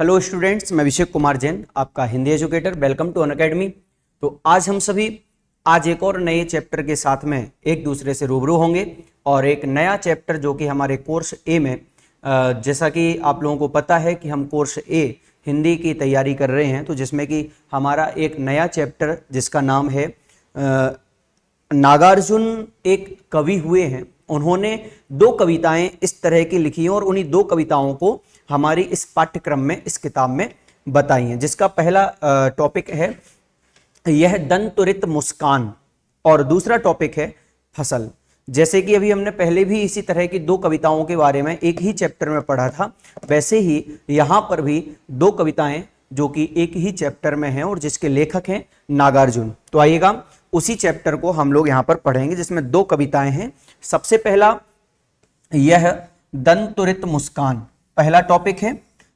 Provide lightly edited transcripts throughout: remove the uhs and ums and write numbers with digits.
Hello students, मैं अभिषेक कुमार जैन, आपका Hindi educator. Welcome to Unacademy. तो आज हम सभी एक और नए चैप्टर के साथ में एक दूसरे से रूबरू होंगे और एक नया चैप्टर जो कि हमारे कोर्स ए में जैसा कि आप लोगों को पता है कि हम कोर्स ए हिंदी की तैयारी कर रहे हैं, तो जिसमें कि हमारा एक नया चैप्टर जिसका नाम है नागार्जुन एक कवि हुए हैं। उन्होंने दो कविताएं इस तरह की लिखी हैं और उन्हीं दो कविताओं को हमारी इस पाठ्यक्रम में, इस किताब में बताई हैं। जिसका पहला टॉपिक है यह दंतुरित मुस्कान और दूसरा टॉपिक है फसल। जैसे कि अभी हमने पहले भी इसी तरह की दो कविताओं के बारे में एक ही चैप्टर में पढ़ा था, वैसे ही यहाँ पर भी दो कविताएं जो कि एक ही चैप्टर में हैं और जिसके लेखक हैं नागार्जुन। तो आइएगा उसी चैप्टर को हम लोग यहाँ पर पढ़ेंगे जिसमें दो कविताएं हैं। सबसे पहला यह दंतुरित मुस्कान पहला टॉपिक है,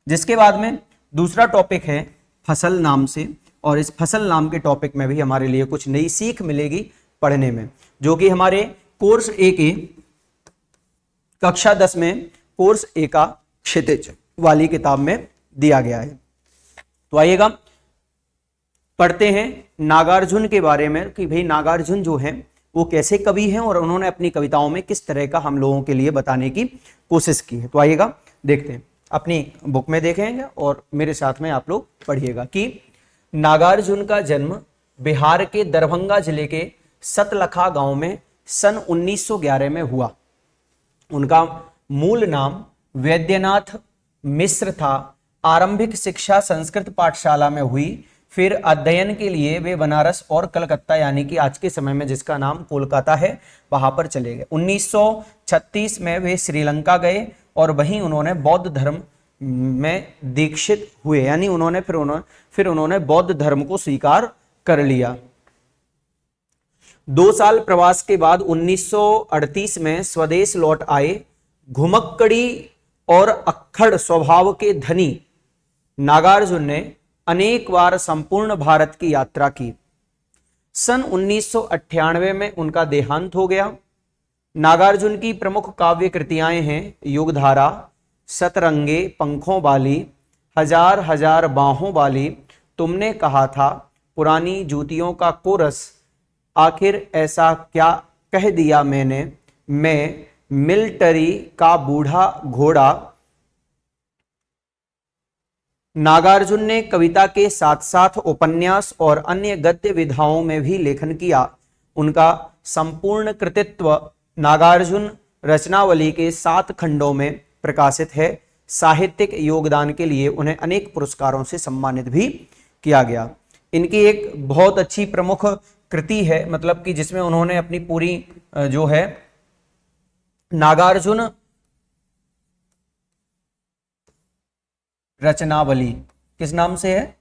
जिसके बाद में दूसरा टॉपिक है फसल नाम से, और इस फसल नाम के टॉपिक में भी हमारे लिए कुछ नई सीख मिलेगी पढ़ने में, जो कि हमारे कोर्स ए की कक्षा 10 में कोर्स ए का क्षितिज वाली किताब में दिया गया है। तो आइएगा पढ़ते हैं नागार्जुन के बारे में कि भाई नागार्जुन जो हैं वो कैसे कवि हैं और उन्होंने अपनी कविताओं में किस तरह का हम लोगों के लिए बताने की कोशिश की है। तो आइएगा देखते हैं, अपनी बुक में देखेंगे और मेरे साथ में आप लोग पढ़िएगा कि नागार्जुन का जन्म बिहार के दरभंगा जिले के सतलखा गांव में सन 1911 में हुआ। उनका मूल नाम वैद्यनाथ मिश्र था। आरंभिक शिक्षा संस्कृत पाठशाला में हुई, फिर अध्ययन के लिए वे बनारस और कलकत्ता यानी कि आज के समय में जिसका नाम कोलकाता है वहां पर चले गए। 1936 में वे श्रीलंका गए और वहीं उन्होंने बौद्ध धर्म में दीक्षित हुए, यानी फिर उन्होंने बौद्ध धर्म को स्वीकार कर लिया। 2 साल प्रवास के बाद 1938 में स्वदेश लौट आए। घुमक्कड़ी और अक्खड़ स्वभाव के धनी नागार्जुन ने अनेक बार संपूर्ण भारत की यात्रा की। सन 1998 में उनका देहांत हो गया। नागार्जुन की प्रमुख काव्य कृतियां हैं युगधारा, सतरंगे पंखों वाली, हजार हजार बाहों वाली, तुमने कहा था, पुरानी जूतियों का कोरस, आखिर ऐसा क्या कह दिया मैंने, मैं मिलिट्री का बूढ़ा घोड़ा। नागार्जुन ने कविता के साथ साथ उपन्यास और अन्य गद्य विधाओं में भी लेखन किया। उनका संपूर्ण कृतित्व नागार्जुन रचनावली के 7 खंडों में प्रकाशित है। साहित्यिक योगदान के लिए उन्हें अनेक पुरस्कारों से सम्मानित भी किया गया। इनकी एक बहुत अच्छी प्रमुख कृति है, मतलब कि जिसमें उन्होंने अपनी पूरी जो है नागार्जुन रचनावली, किस नाम से है,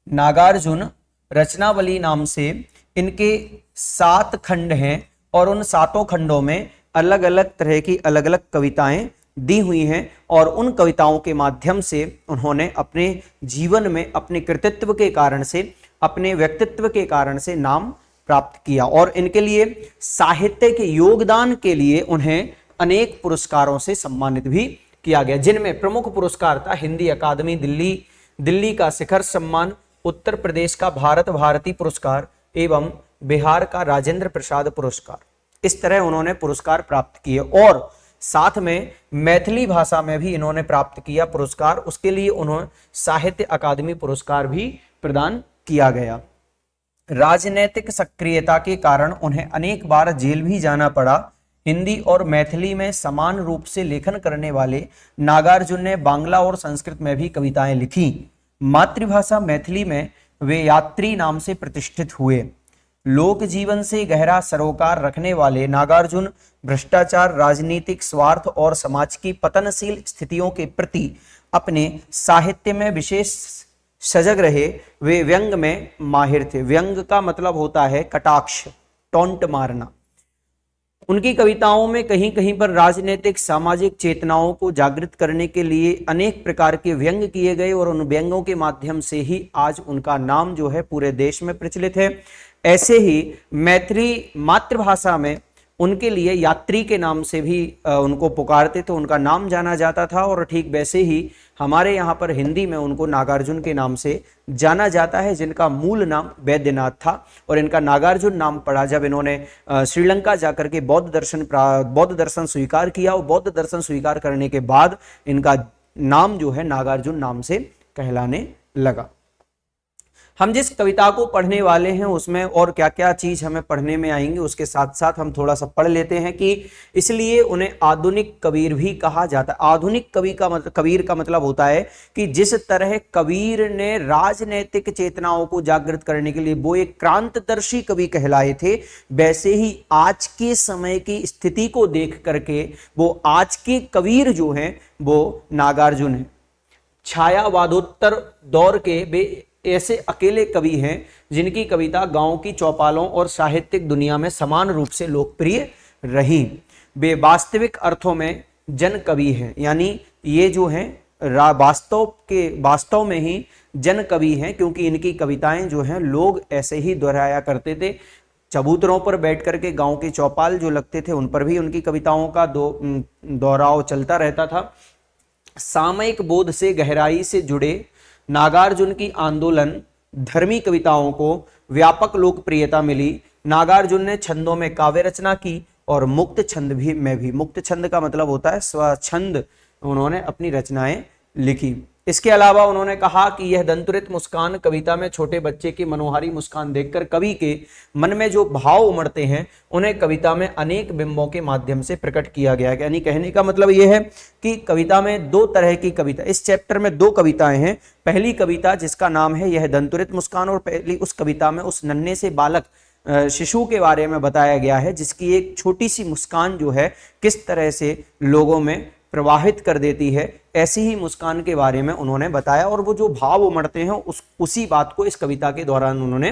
नागार्जुन रचनावली नाम से इनके 7 खंड हैं और उन 7 खंडों में अलग अलग तरह की अलग अलग कविताएं दी हुई हैं और उन कविताओं के माध्यम से उन्होंने अपने जीवन में अपने कृतित्व के कारण से, अपने व्यक्तित्व के कारण से नाम प्राप्त किया और इनके लिए साहित्य के योगदान के लिए उन्हें अनेक पुरस्कारों से सम्मानित भी किया गया, जिनमें प्रमुख पुरस्कार था हिंदी अकादमी दिल्ली का शिखर सम्मान, उत्तर प्रदेश का भारत भारती पुरस्कार एवं बिहार का राजेंद्र प्रसाद पुरस्कार। इस तरह उन्होंने पुरस्कार प्राप्त किए और साथ में मैथिली भाषा में भी इन्होंने प्राप्त किया पुरस्कार। उसके लिए उन्होंने साहित्य अकादमी पुरस्कार भी प्रदान किया गया। राजनैतिक सक्रियता के कारण उन्हें अनेक बार जेल भी जाना पड़ा। हिंदी और मैथिली में समान रूप से लेखन करने वाले नागार्जुन ने बांग्ला और संस्कृत में भी कविताएं लिखी। मातृभाषा मैथिली में वे यात्री नाम से प्रतिष्ठित हुए। लोक जीवन से गहरा सरोकार रखने वाले नागार्जुन भ्रष्टाचार, राजनीतिक स्वार्थ और समाज की पतनशील स्थितियों के प्रति अपने साहित्य में विशेष सजग रहे। वे व्यंग में माहिर थे। व्यंग का मतलब होता है कटाक्ष, टॉन्ट मारना। उनकी कविताओं में कहीं कहीं पर राजनीतिक सामाजिक चेतनाओं को जागृत करने के लिए अनेक प्रकार के व्यंग किए गए और उन व्यंगों के माध्यम से ही आज उनका नाम जो है पूरे देश में प्रचलित है। ऐसे ही मैथिली मातृभाषा में उनके लिए यात्री के नाम से भी उनको पुकारते थे, उनका नाम जाना जाता था। और ठीक वैसे ही हमारे यहाँ पर हिंदी में उनको नागार्जुन के नाम से जाना जाता है, जिनका मूल नाम वैद्यनाथ था। और इनका नागार्जुन नाम पड़ा जब इन्होंने श्रीलंका जाकर के बौद्ध दर्शन स्वीकार किया, और बौद्ध दर्शन स्वीकार करने के बाद इनका नाम जो है नागार्जुन नाम से कहलाने लगा। हम जिस कविता को पढ़ने वाले हैं उसमें और क्या क्या चीज हमें पढ़ने में आएंगे, उसके साथ साथ हम थोड़ा सा पढ़ लेते हैं कि इसलिए उन्हें आधुनिक कबीर भी कहा जाता है। आधुनिक कबीर का मतलब होता है कि जिस तरह कबीर ने राजनैतिक चेतनाओं को जागृत करने के लिए वो एक क्रांतदर्शी कवि कहलाए थे, वैसे ही आज के समय की स्थिति को देख करके वो आज के कबीर जो हैं वो नागार्जुन है। छायावादोत्तर दौर के वे ऐसे अकेले कवि हैं जिनकी कविता गांव की चौपालों और साहित्यिक दुनिया में समान रूप से लोकप्रिय रही। वे वास्तविक अर्थों में जन कवि हैं, यानी ये जो हैं वास्तव में ही जन कवि हैं, क्योंकि इनकी कविताएं जो हैं लोग ऐसे ही दोहराया करते थे। चबूतरों पर बैठ करके गांव के चौपाल जो लगते थे उन पर भी उनकी कविताओं का दोहराव चलता रहता था। सामयिक बोध से गहराई से जुड़े नागार्जुन की आंदोलन धर्मी कविताओं को व्यापक लोकप्रियता मिली। नागार्जुन ने छंदों में काव्य रचना की और मुक्त छंद में भी, मुक्त छंद का मतलब होता है स्वछंद, उन्होंने अपनी रचनाएं लिखी। इसके अलावा उन्होंने कहा कि यह दंतुरित मुस्कान कविता में छोटे बच्चे की मनोहारी मुस्कान देखकर कवि के मन में जो भाव उमड़ते हैं उन्हें कविता में अनेक बिंबों के माध्यम से प्रकट किया गया है। यानी कहने का मतलब यह है कि कविता में दो तरह की कविता, इस चैप्टर में दो कविताएं हैं। पहली कविता जिसका नाम है यह दंतुरित मुस्कान, और पहली उस कविता में उस नन्हे से बालक शिशु के बारे में बताया गया है जिसकी एक छोटी सी मुस्कान जो है किस तरह से लोगों में प्रवाहित कर देती है। ऐसी ही मुस्कान के बारे में उन्होंने बताया और वो जो भाव उमड़ते हैं उसी बात को इस कविता के दौरान उन्होंने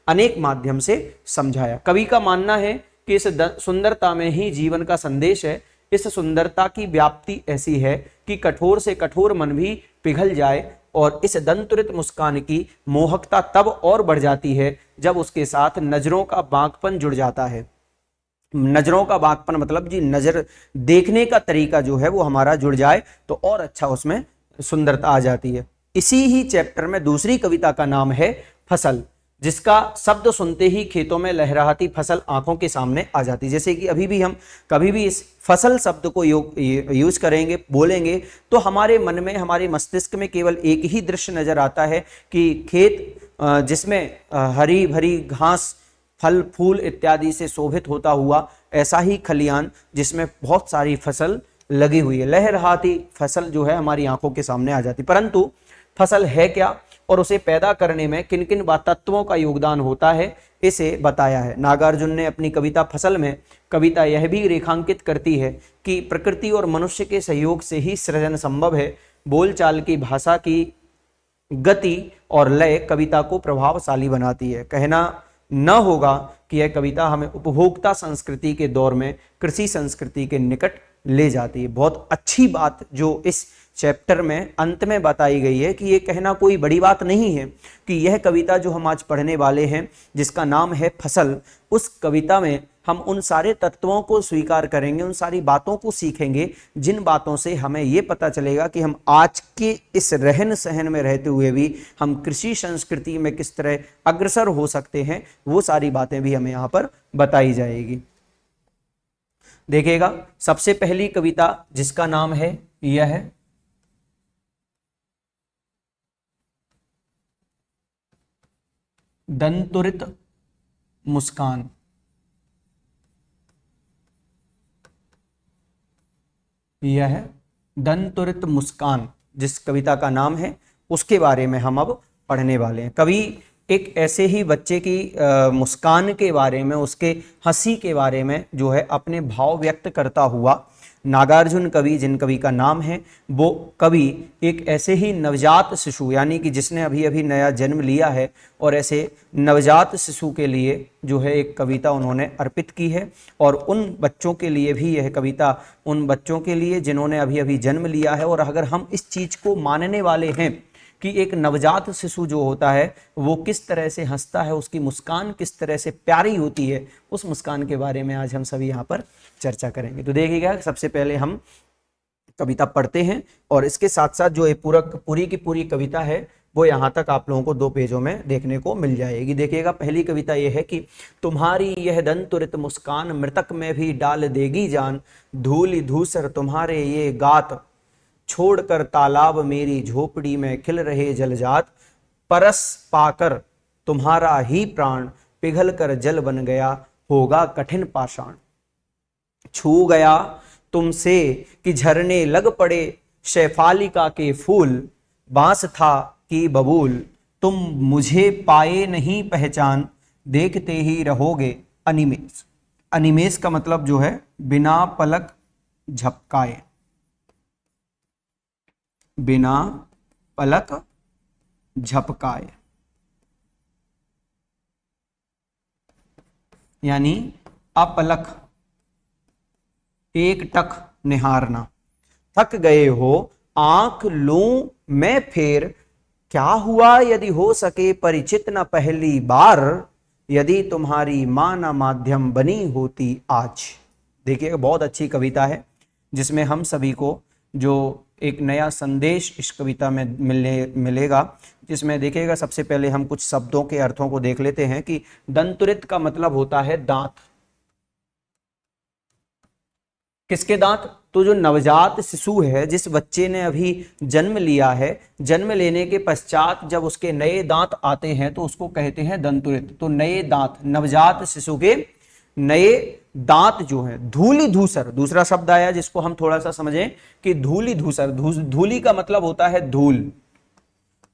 अनेक माध्यम से समझाया। कवि का मानना है कि इस सुंदरता में ही जीवन का संदेश है। इस सुंदरता की व्याप्ति ऐसी है कि कठोर से कठोर मन भी पिघल जाए, और इस दंतुरित मुस्कान की मोहकता तब और बढ़ जाती है जब उसके साथ नजरों का बांकपन जुड़ जाता है। नजरों का बांकपन मतलब जी नजर देखने का तरीका जो है वो हमारा जुड़ जाए तो और अच्छा उसमें सुंदरता आ जाती है। इसी ही चैप्टर में दूसरी कविता का नाम है फसल, जिसका शब्द सुनते ही खेतों में लहराती फसल आंखों के सामने आ जाती है। जैसे कि अभी भी हम कभी भी इस फसल शब्द को यूज करेंगे, बोलेंगे, तो हमारे मन में, हमारे मस्तिष्क में केवल एक ही दृश्य नजर आता है कि खेत जिसमें हरी भरी घास, फल फूल इत्यादि से शोभित होता हुआ, ऐसा ही खलियान जिसमें बहुत सारी फसल लगी हुई है। लहराती फसल जो है हमारी आंखों के सामने आ जाती। परंतु फसल है क्या और उसे पैदा करने में किन किन तत्वों का योगदान होता है, इसे बताया है। नागार्जुन ने अपनी कविता फसल में कविता यह भी रेखांकित करती है कि प्रकृति और मनुष्य के सहयोग से ही सृजन संभव है। बोलचाल की भाषा की गति और लय कविता को प्रभावशाली बनाती है। कहना न होगा कि यह कविता हमें उपभोक्ता संस्कृति के दौर में कृषि संस्कृति के निकट ले जाती है। बहुत अच्छी बात जो इस चैप्टर में अंत में बताई गई है कि ये कहना कोई बड़ी बात नहीं है कि यह कविता जो हम आज पढ़ने वाले हैं जिसका नाम है फसल, उस कविता में हम उन सारे तत्वों को स्वीकार करेंगे, उन सारी बातों को सीखेंगे जिन बातों से हमें ये पता चलेगा कि हम आज के इस रहन सहन में रहते हुए भी हम कृषि संस्कृति में किस तरह अग्रसर हो सकते हैं। वो सारी बातें भी हमें यहाँ पर बताई जाएगी। देखिएगा, सबसे पहली कविता जिसका नाम है यह है दंतुरित मुस्कान। यह है दंतुरित मुस्कान, जिस कविता का नाम है उसके बारे में हम अब पढ़ने वाले हैं। कवि एक ऐसे ही बच्चे की मुस्कान के बारे में, उसके हंसी के बारे में जो है अपने भाव व्यक्त करता हुआ नागार्जुन कवि, जिन कवि का नाम है, वो कवि एक ऐसे ही नवजात शिशु, यानी कि जिसने अभी अभी नया जन्म लिया है, और ऐसे नवजात शिशु के लिए जो है एक कविता उन्होंने अर्पित की है। और उन बच्चों के लिए भी यह कविता, उन बच्चों के लिए जिन्होंने अभी अभी जन्म लिया है। और अगर हम इस चीज़ को मानने वाले हैं कि एक नवजात शिशु जो होता है वो किस तरह से हंसता है, उसकी मुस्कान किस तरह से प्यारी होती है, उस मुस्कान के बारे में आज हम सभी यहाँ पर चर्चा करेंगे। तो देखिएगा, सबसे पहले हम कविता पढ़ते हैं और इसके साथ साथ जो पूरी की पूरी कविता है वो यहाँ तक आप लोगों को 2 पेजों में देखने को मिल जाएगी। देखिएगा, पहली कविता ये है कि तुम्हारी यह दंतुरित मुस्कान मृतक में भी डाल देगी जान, धूलि धूसर तुम्हारे ये गात, छोड़कर तालाब मेरी झोपड़ी में खिल रहे जलजात, परस पाकर तुम्हारा ही प्राण पिघल कर जल बन गया, होगा कठिन पाषाण। छू गया तुमसे कि झरने लग पड़े शैफालिका के फूल, बांस था कि बबूल, तुम मुझे पाए नहीं पहचान, देखते ही रहोगे अनिमेष। अनिमेष का मतलब जो है बिना पलक झपकाए, बिना पलक झपकाए, यानी अपलक, एक टक निहारना। थक गए हो आंख लूं मैं फेर, क्या हुआ यदि हो सके परिचित न पहली बार, यदि तुम्हारी मां न माध्यम बनी होती आज। देखिए, बहुत अच्छी कविता है जिसमें हम सभी को जो एक नया संदेश इस कविता में मिलेगा, जिसमें देखिएगा सबसे पहले हम कुछ शब्दों के अर्थों को देख लेते हैं कि दंतुरित का मतलब होता है दांत। किसके दांत? तो जो नवजात शिशु है, जिस बच्चे ने अभी जन्म लिया है, जन्म लेने के पश्चात जब उसके नए दांत आते हैं तो उसको कहते हैं दंतुरित। तो नए दांत, नवजात शिशु के नए दांत जो है। धूलि धूसर दूसरा शब्द आया जिसको हम थोड़ा सा समझें कि धूलि धूसर, धूलि का मतलब होता है धूल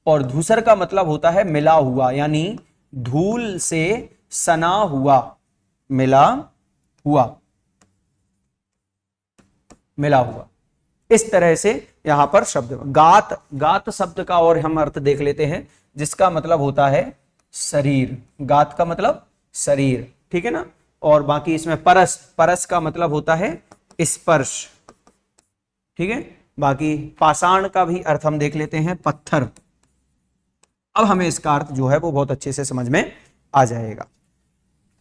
और धूसर का मतलब होता है मिला हुआ, यानी धूल से सना हुआ, मिला हुआ, मिला हुआ। इस तरह से यहां पर शब्द गात, गात शब्द का और हम अर्थ देख लेते हैं जिसका मतलब होता है शरीर। गात का मतलब शरीर, ठीक है ना। और बाकी इसमें परस, परस का मतलब होता है स्पर्श, ठीक है। बाकी पाषाण का भी अर्थ हम देख लेते हैं पत्थर। अब हमें इसका अर्थ जो है वो बहुत अच्छे से समझ में आ जाएगा।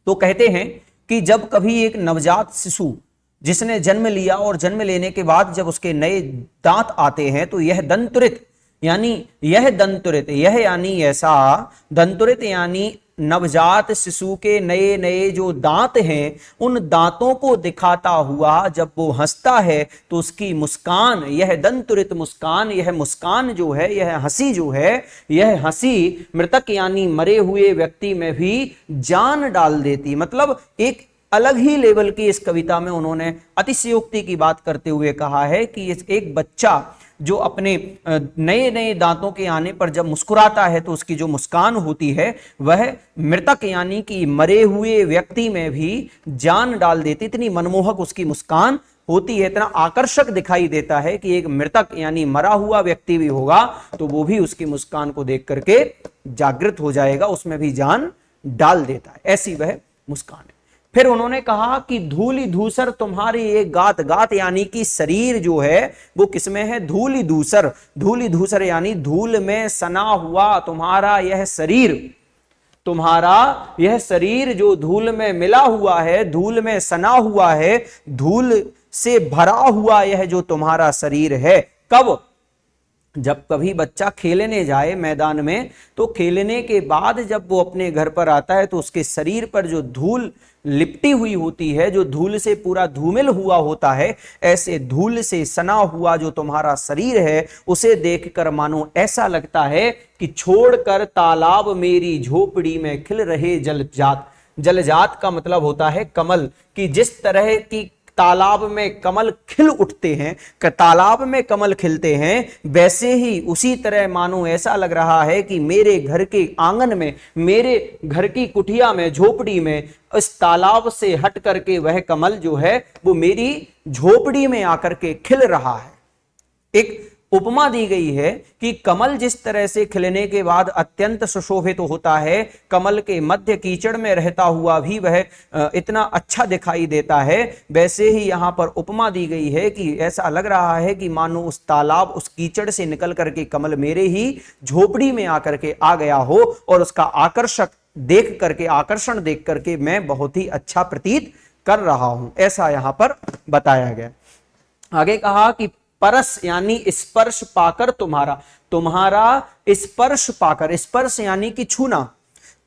तो कहते हैं कि जब कभी एक नवजात शिशु जिसने जन्म लिया और जन्म लेने के बाद जब उसके नए दांत आते हैं तो यह दंतुरित, यानी यह दंतुरित, यह यानी ऐसा, दंतुरित यानी नवजात शिशु के नए नए जो दांत हैं उन दांतों को दिखाता हुआ जब वो हंसता है तो उसकी मुस्कान, यह दंतुरित मुस्कान, यह मुस्कान जो है, यह हंसी जो है, यह हंसी मृतक यानी मरे हुए व्यक्ति में भी जान डाल देती। मतलब एक अलग ही लेवल की इस कविता में उन्होंने अतिशयोक्ति की बात करते हुए कहा है कि एक बच्चा जो अपने नए नए दांतों के आने पर जब मुस्कुराता है तो उसकी जो मुस्कान होती है वह मृतक यानी कि मरे हुए व्यक्ति में भी जान डाल देती। इतनी मनमोहक उसकी मुस्कान होती है, इतना आकर्षक दिखाई देता है कि एक मृतक यानी मरा हुआ व्यक्ति भी होगा तो वो भी उसकी मुस्कान को देख करके जागृत हो जाएगा, उसमें भी जान डाल देता है। ऐसी वह मुस्कान है। फिर उन्होंने कहा कि धूलि धूसर तुम्हारी एक गात, गात यानी कि शरीर जो है वो किसमें है? धूलि धूसर, धूलि धूसर यानी धूल में सना हुआ तुम्हारा यह शरीर, तुम्हारा यह शरीर जो धूल में मिला हुआ है, धूल में सना हुआ है, धूल से भरा हुआ यह जो तुम्हारा शरीर है। कब? जब कभी बच्चा खेलने जाए मैदान में तो खेलने के बाद जब वो अपने घर पर आता है तो उसके शरीर पर जो धूल लिपटी हुई होती है, जो धूल से पूरा धूमिल हुआ होता है, ऐसे धूल से सना हुआ जो तुम्हारा शरीर है उसे देखकर मानो ऐसा लगता है कि छोड़कर तालाब मेरी झोपड़ी में खिल रहे जलजात। जलजात का मतलब होता है कमल, कि जिस तरह की तालाब में कमल खिल उठते हैं, तालाब में कमल खिलते हैं, वैसे ही उसी तरह मानो ऐसा लग रहा है कि मेरे घर के आंगन में, मेरे घर की कुटिया में, झोपड़ी में, इस तालाब से हट करके वह कमल जो है वो मेरी झोपड़ी में आकर के खिल रहा है। एक उपमा दी गई है कि कमल जिस तरह से खिलने के बाद अत्यंत सुशोभित होता है, कमल के मध्य कीचड़ में रहता हुआ भी वह इतना अच्छा दिखाई देता है, वैसे ही यहां पर उपमा दी गई है कि ऐसा लग रहा है कि मानो उस तालाब, उस कीचड़ से निकल करके कमल मेरे ही झोपड़ी में आकर के आ गया हो और उसका आकर्षण देख करके मैं बहुत ही अच्छा प्रतीत कर रहा हूं, ऐसा यहां पर बताया गया। आगे कहा कि परस यानी स्पर्श पाकर तुम्हारा स्पर्श पाकर, स्पर्श यानी कि छूना,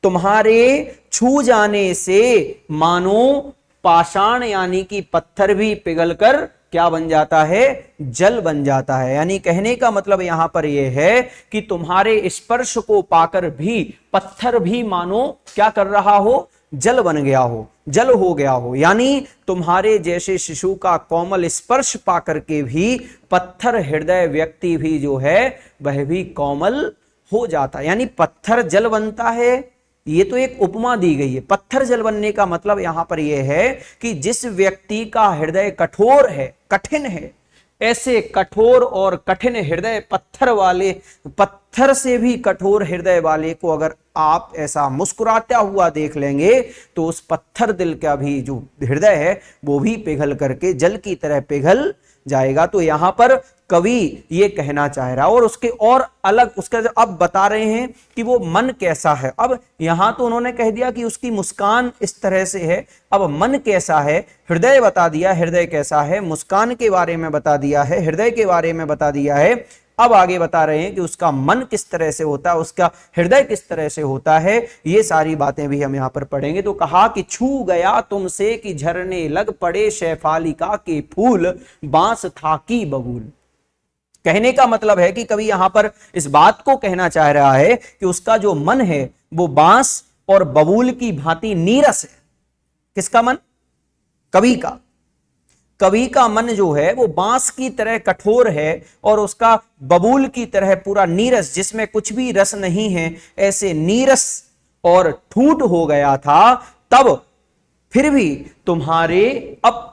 तुम्हारे छू जाने से मानो पाषाण यानी कि पत्थर भी पिघलकर क्या बन जाता है, जल बन जाता है। यानी कहने का मतलब यहां पर यह है कि तुम्हारे स्पर्श को पाकर भी पत्थर भी मानो क्या कर रहा हो, जल बन गया हो, जल हो गया हो। यानी तुम्हारे जैसे शिशु का कोमल स्पर्श पाकर के भी पत्थर हृदय व्यक्ति भी जो है वह भी कोमल हो जाता है। यानी पत्थर जल बनता है, ये तो एक उपमा दी गई है। पत्थर जल बनने का मतलब यहां पर यह है कि जिस व्यक्ति का हृदय कठोर है, कठिन है, ऐसे कठोर और कठिन हृदय पत्थर से भी कठोर हृदय वाले को अगर आप ऐसा मुस्कुराता हुआ देख लेंगे तो उस पत्थर दिल का भी जो हृदय है वो भी पिघल करके जल की तरह पिघल जाएगा। तो यहां पर कवि ये कहना चाह रहा है और उसके और अलग उसका अब बता रहे हैं कि वो मन कैसा है। अब यहां तो उन्होंने कह दिया कि उसकी मुस्कान इस तरह से है, अब मन कैसा है, हृदय बता दिया, हृदय कैसा है, मुस्कान के बारे में बता दिया है, हृदय के बारे में बता दिया है। अब आगे बता रहे हैं कि उसका मन किस तरह से होता है, उसका हृदय किस तरह से होता है, ये सारी बातें भी हम यहां पर पढ़ेंगे। तो कहा कि छू गया तुमसे कि झरने लग पड़े शैफालिका के फूल, बांस था की बबूल। कहने का मतलब है कि कवि यहां पर इस बात को कहना चाह रहा है कि उसका जो मन है वो बांस और बबूल की भांति नीरस है। किसका मन? कवि का। कवि का मन जो है वो बांस की तरह कठोर है और उसका बबूल की तरह पूरा नीरस, जिसमें कुछ भी रस नहीं है, ऐसे नीरस और ठूंठ हो गया था। तब फिर भी तुम्हारे, अब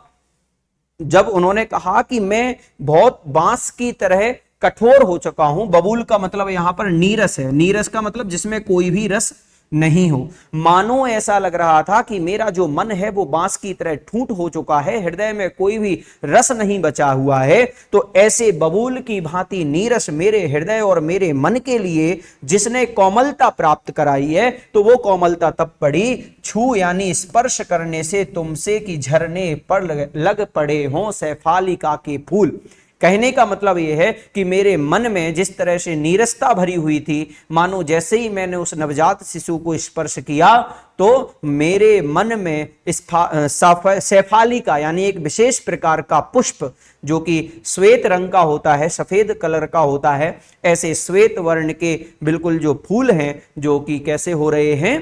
जब उन्होंने कहा कि मैं बहुत बांस की तरह कठोर हो चुका हूं, बबूल का मतलब यहां पर नीरस है, नीरस का मतलब जिसमें कोई भी रस नहीं हो, मानो ऐसा लग रहा था कि मेरा जो मन है वो बांस की तरह ठूंठ हो चुका है, हृदय में कोई भी रस नहीं बचा हुआ है। तो ऐसे बबूल की भांति नीरस मेरे हृदय और मेरे मन के लिए जिसने कोमलता प्राप्त कराई है, तो वो कोमलता तब पड़ी छू यानी स्पर्श करने से तुमसे कि झरने पर लग पड़े हों शैफालिका के फूल। कहने का मतलब यह है कि मेरे मन में जिस तरह से नीरसता भरी हुई थी, मानो जैसे ही मैंने उस नवजात शिशु को स्पर्श किया तो मेरे मन में शैफालिका यानी एक विशेष प्रकार का पुष्प जो कि श्वेत रंग का होता है, सफेद कलर का होता है, ऐसे श्वेत वर्ण के बिल्कुल जो फूल हैं जो कि कैसे हो रहे हैं,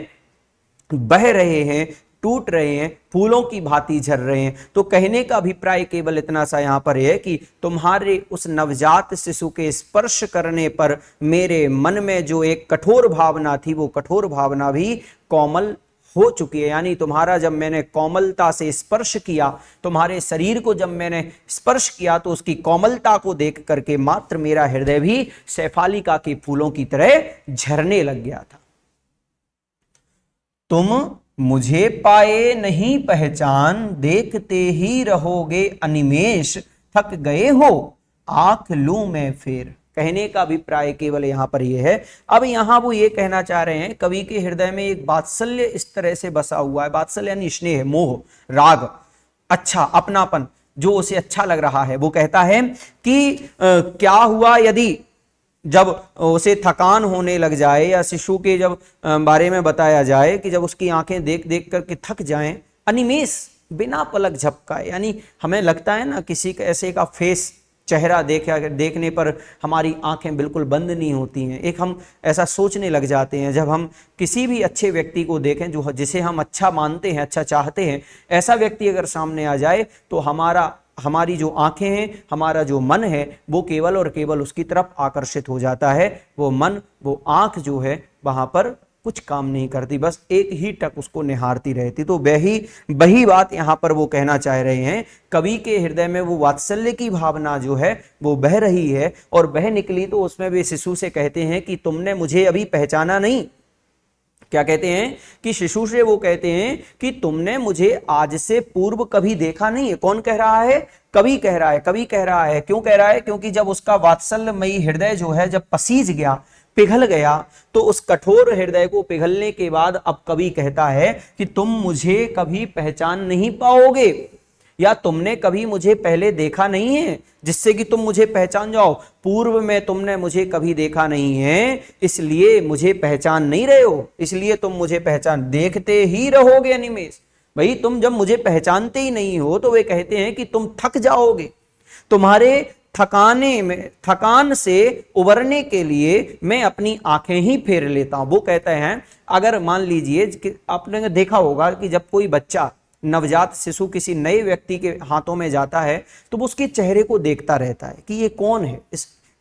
बह रहे हैं, टूट रहे हैं, फूलों की भांति झर रहे हैं। तो कहने का अभिप्राय केवल इतना सा यहां पर है कि तुम्हारे उस नवजात शिशु के स्पर्श करने पर मेरे मन में जो एक कठोर भावना थी वो कठोर भावना भी कोमल हो चुकी है। यानी तुम्हारा जब मैंने कोमलता से स्पर्श किया, तुम्हारे शरीर को जब मैंने स्पर्श किया तो उसकी कोमलता को देख करके मात्र मेरा हृदय भी शैफालिका के फूलों की तरह झरने लग गया था। तुम मुझे पाए नहीं पहचान, देखते ही रहोगे अनिमेष, थक गए हो आंख लूं मैं फेर। कहने का अभिप्राय केवल यहां पर यह है। अब यहां वो ये कहना चाह रहे हैं, कवि के हृदय में एक वात्सल्य इस तरह से बसा हुआ है, वात्सल्य यानी स्नेह, मोह, राग, अच्छा, अपनापन, जो उसे अच्छा लग रहा है। वो कहता है कि क्या हुआ यदि जब उसे थकान होने लग जाए, या शिशु के जब बारे में बताया जाए कि जब उसकी आंखें देख देख करके थक जाएं, अनिमेष बिना पलक झपकाए, यानी हमें लगता है ना किसी का ऐसे का फेस, चेहरा देखने पर हमारी आंखें बिल्कुल बंद नहीं होती हैं। एक हम ऐसा सोचने लग जाते हैं जब हम किसी भी अच्छे व्यक्ति को देखें जो जिसे हम अच्छा मानते हैं, अच्छा चाहते हैं, ऐसा व्यक्ति अगर सामने आ जाए तो हमारी जो आंखें हैं, हमारा जो मन है वो केवल और केवल उसकी तरफ आकर्षित हो जाता है। वो मन, वो आंख जो है वहां पर कुछ काम नहीं करती, बस एक ही टक उसको निहारती रहती। तो वही बात यहाँ पर वो कहना चाह रहे हैं, कवि के हृदय में वो वात्सल्य की भावना जो है वो बह रही है, और बह निकली तो उसमें वे शिशु से कहते हैं कि तुमने मुझे अभी पहचाना नहीं। क्या कहते हैं कि शिशु से वो कहते हैं कि तुमने मुझे आज से पूर्व कभी देखा नहीं है। कौन कह रहा है? कवि कह रहा है। कवि कह रहा है, क्यों कह रहा है? क्योंकि जब उसका वात्सल्यमयी हृदय जो है जब पसीज गया, पिघल गया, तो उस कठोर हृदय को पिघलने के बाद अब कवि कहता है कि तुम मुझे कभी पहचान नहीं पाओगे, या तुमने कभी मुझे पहले देखा नहीं है जिससे कि तुम मुझे पहचान जाओ। पूर्व में तुमने मुझे कभी देखा नहीं है, इसलिए मुझे पहचान नहीं रहे हो, इसलिए तुम मुझे पहचान देखते ही रहोगे अनिमेष। भाई तुम जब मुझे पहचानते ही नहीं हो तो वे कहते हैं कि तुम थक जाओगे। तुम्हारे थकान से उबरने के लिए मैं अपनी आंखें ही फेर लेता हूं। वो कहते हैं, अगर मान लीजिए कि आपने देखा होगा कि जब कोई बच्चा, नवजात शिशु किसी नए व्यक्ति के हाथों में जाता है तो वो उसके चेहरे को देखता रहता है कि ये कौन है,